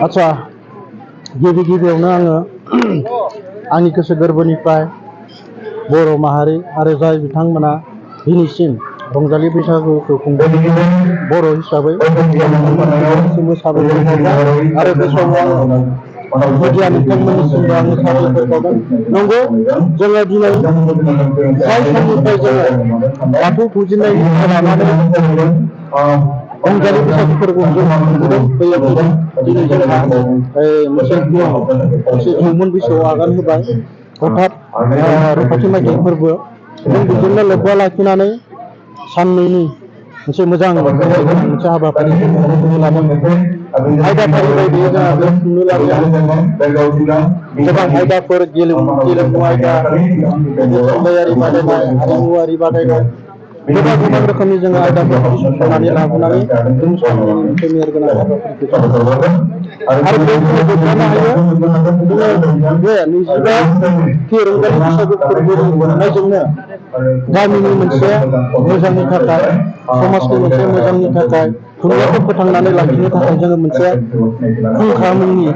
आच्छा गिबियावनो आङो आंनि गोसो गोरबोनिफ्राय बर' माहारि आरो जाय बिथांमोना दिनैसिम रंजालि बैसागुखौ खुंदों बर' हिसाबै मोसाबोदों आरो बे समाव आङो मिडिया बिथांमोननिसिमबो आङो साबायखर बावदों। नंगौ जोङो दिनै जाय समनिफ्राय जोङो बाथौ फुजिनायनिफ्राय लानानै रंजालि बैसागु फोरबोखौ जों खुंबोदों बैयाव दिनै जोंहा मोनसे जौमोन बैसोआव आगान होबाय हठात रुपाथि माइथाइ फोरबो जों बेजोंनो लोब्बा लाखिनानै साननैनि मोनसे मोजां मोनसे हाबाफारि लादों। आयदाफारि बायदियै जोंहा बे खुंनो लादों गोबां आयदाफोर गेलेमु आयदा, थुनलाइयारि बादायनाय, हारिमुवारि बादायनाय, गोबां रोखोमनि जोङो आयदाफोरखौ सुजुनानै लाबोनानै जों साननैनि मोनसे मेहेरगोनां हाबाफारिखौ जों आरो बेखौ गोग्गानो हायो जोङो बे 25थि रंजालि बैसागु फोरबोनि खुंनायजोंनो गामिनि मोनसे मोजांनि थाखाय, समाजनि मोनसे मोजांनि थाखाय, थुनलाइखौ फोथांनानै लाखिनो थाखाय जोङो मोनसे फुंखा मुंनि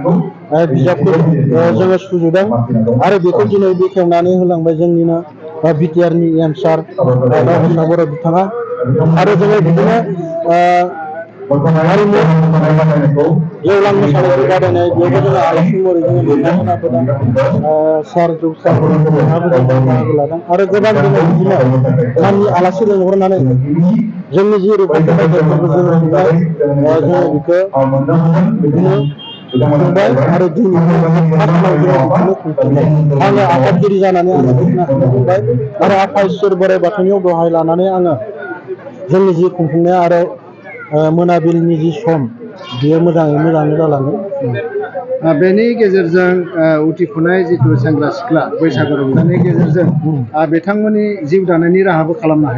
बिजाबखौ जोङो सुजुदों आरो बेखौ दिनै बेखेवनानै होलांबाय जोंनिनो बिटिआरनि एम सार रावहसार बर' बिथाङा। आरो जोङो बिदिनो हारिमु गेवलां मोसानायखौ बादायनाय बेयावबो जोङो आलासि महरै जोङो लिंनानै लाबोदों सार जौसार बिथाङाबो जोंहा बाहागो लादों आरो गोबां जोङो बिदिनो नामनि आलासि लिंहरनानै जोंनि जि रुपाथि माइथाइफोरखौ जोङो खुंनाय जोङो बेखौ बिदिनो खुंबाय आरो दिनै फार्स्टआव जोङो बिदिनो खुंफिनबाय। आङो आफादगिरि जानानै आङो बिदिनो खुंफिनबाय आरो आफा इसोर बोराइ बाथौनियाव दहाय लानानै आङो जोंनि जि खुंफुंनाय आरो मोनाबिलिनि जि सम बियो मोजाङै जालांगोन। बेनि गेजेरजों उथिफुनाय जिथु सेंग्रा सिख्ला बैसागु रंजानायनि गेजेरजों बिथांमोननि जिउ दानायनि राहाबो खालामनो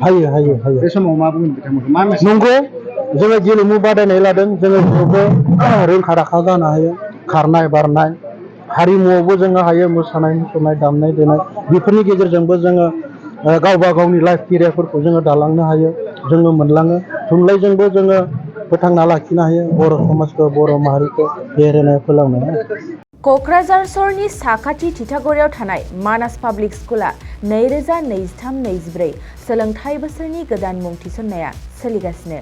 हायो बे समाव मा बुंगोन बिथांमोनखौ मा मेसेज? नंगौ जोङो गेलेमु बादायनाय लादों, जोङो बेयावबो रोंखा राखा जानो हायो, खारनाय बारनाय, हारिमुआवबो जोङो हायो, मोसानाय मुसुरनाय, दामनाय देनाय, बेफोरनि गेजेरजोंबो जोङो गावबा गावनि लाइफ केरियारफोरखौ जोङो दालांनो हायो, जोङो मोनलाङो। थुनलाइजोंबो जोङो फोथांना लाखिनो हायो बर' समाजखौ, बर' माहारिखौ बेरायनाय फोलावनो। क'क्राझार सहरनि साखाथि थिथागुरियाव थानाय मानास पाब्लिक स्कुला 2023-24 सोलोंथाइ बोसोरनि गोदान मुं थिसननाया सोलिगासिनो।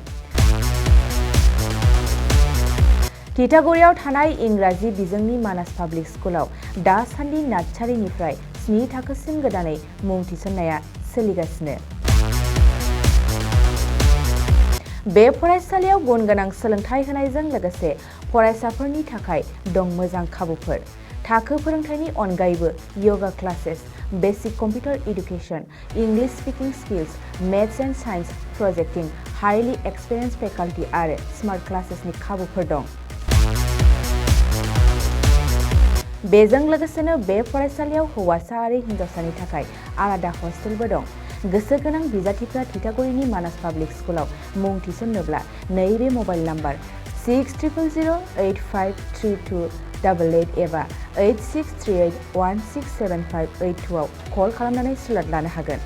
थिथागुरियाव थानाय इंराजि बिजोंनि मानास पाब्लिक स्कुलाव दासान्दि नार्सारिनिफ्राय 7 थाखोसिम गोदानै मुं थिसननाया सोलिगासिनो। बे फरायसालियाव गुन गोनां सोलोंथाइ होनायजों लोगोसे फरायसाफोरनि थाखाय दं मोजां खाबुफोर। थाखो फोरोंथायनि अनगायैबो yoga classes, basic computer education, English speaking skills, maths and science प्रजेक्टिं, हाइलि एक्सपिरियेन्स फेकाल्टी आरो स्मार्ट क्लासेसनि खाबुफोर दं। बेजों लोगोसेनो बे फरायसालियाव हौवासा आरो हिन्जावसानि थाखाय आलादा हस्टेलबो दं। गोसो गोनां बिजाथिफ्रा थिथागुरिनि मानास पाब्लिक स्कुलाव मुं थिसन्नोब्ला नैबे मबाइल नाम्बार 6000853288 एबा 8638167582 आव कल खालामनानै स्लट लानो हागोन।